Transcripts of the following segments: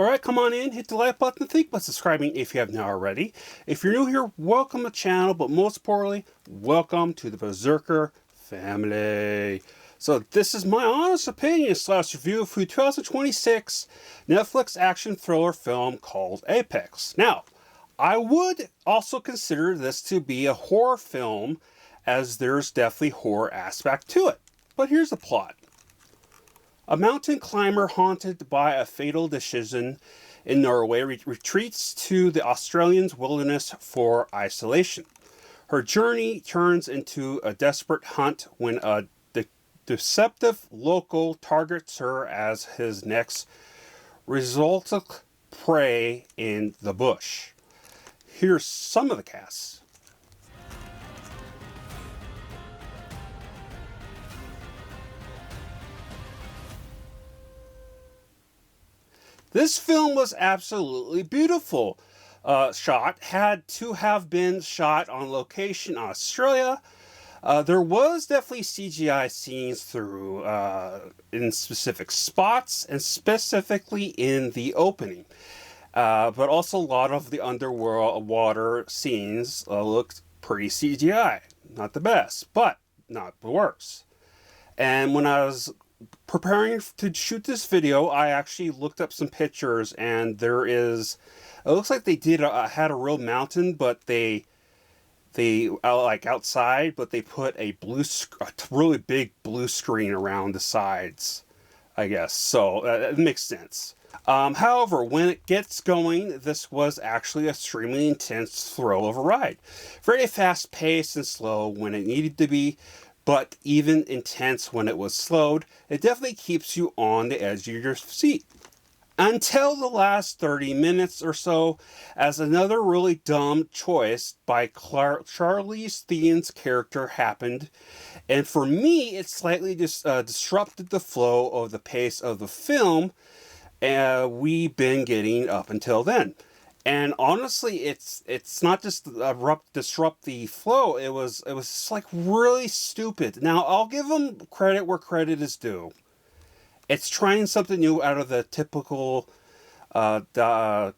Alright, come on in, hit the like button, think about subscribing if you have not already. If you're new here, welcome to the channel, but most importantly, welcome to the Berserker family. So this is my honest opinion / review for the 2026 Netflix action thriller film called Apex. Now, I would also consider this to be a horror film, as there's definitely horror aspect to it. But here's the plot. A mountain climber haunted by a fatal decision in Norway retreats to the Australian wilderness for isolation. Her journey turns into a desperate hunt when a deceptive local targets her as his next resultant prey in the bush. Here's some of the cast. This film was absolutely beautiful. Had to have been shot on location in Australia. There was definitely CGI scenes through in specific spots, and specifically in the opening. But also a lot of the underworld water scenes looked pretty CGI. Not the best, but not the worst. And when I was preparing to shoot this video, I actually looked up some pictures, and it looks like they had a real mountain, but they like outside, but they put a really big blue screen around the sides, I guess. So it makes sense. However, when it gets going, this was actually an extremely intense thrill of a ride. Very fast paced and slow when it needed to be, but even intense when it was slowed. It definitely keeps you on the edge of your seat. Until the last 30 minutes or so, as another really dumb choice by Charlize Theron's character happened. And for me, it slightly disrupted the flow of the pace of the film we've been getting up until then. And honestly, it's not just disrupt the flow. It was just like really stupid. Now, I'll give them credit where credit is due. It's trying something new out of the typical, what do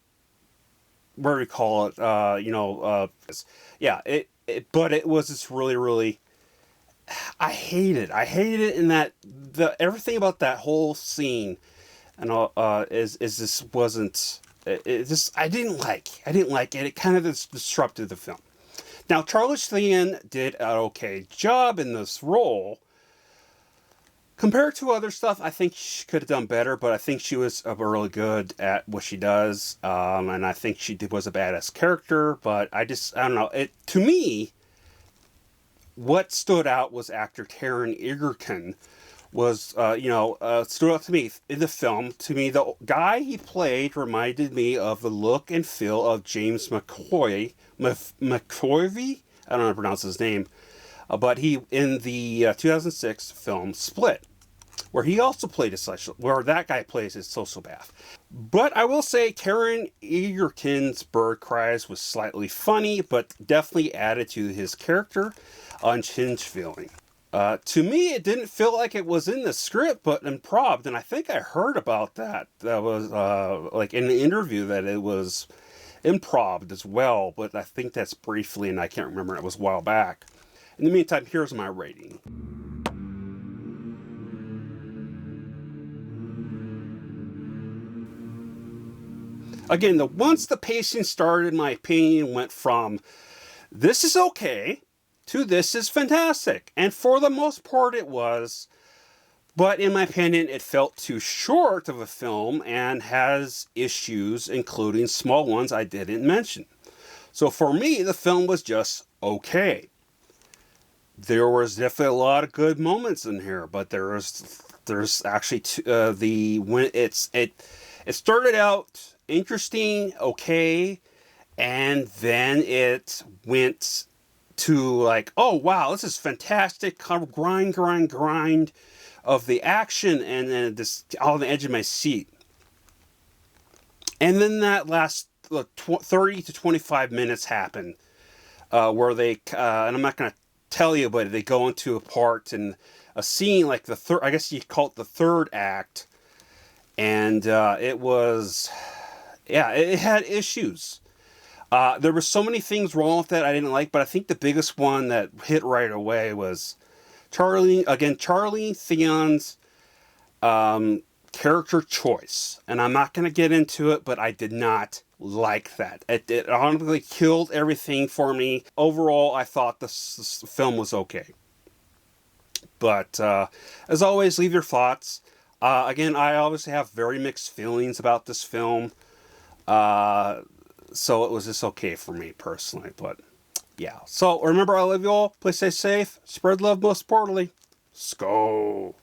we call it? But it was just really. I hate it. I hated it in that everything about that whole scene, and just wasn't. I didn't like it. It kind of disrupted the film. Now, Charlize Theron did an okay job in this role. Compared to other stuff, I think she could have done better, but I think she was really good at what she does. And I think she was a badass character, but I don't know. To me, what stood out was actor Taron Egerton stood out to me in the film. To me, the guy he played reminded me of the look and feel of James McAvoy. I don't know how to pronounce his name. But he, in the 2006 film Split, where he also played where that guy plays his sociopath. But I will say Taron Egerton's bird cries was slightly funny, but definitely added to his character unhinged feeling. To me, it didn't feel like it was in the script, but improv, and I think I heard about that. That was like in an interview that it was improv as well, but I think that's briefly, and I can't remember. It was a while back. In the meantime, here's my rating. Again, once the pacing started, my opinion went from this is okay to this is fantastic. And for the most part, it was. But in my opinion, it felt too short of a film and has issues, including small ones I didn't mention. So for me, the film was just okay. There was definitely a lot of good moments in here, but there's actually it started out interesting, okay, and then it went to like, oh wow, this is fantastic, kind of grind of the action, and then this on the edge of my seat. And then that last 30 to 25 minutes happened, where they and I'm not going to tell you, but they go into a part and a scene like I guess you call it the third act, And it was, yeah, it had issues. There were so many things wrong with it I didn't like, but I think the biggest one that hit right away was Charlie Theon's character choice. And I'm not going to get into it, but I did not like that. It honestly killed everything for me. Overall, I thought this film was okay. But as always, leave your thoughts. Again, I obviously have very mixed feelings about this film. Uh, so it was just okay for me personally. But yeah. So remember, I love you all. Please stay safe. Spread love most importantly. Let's go.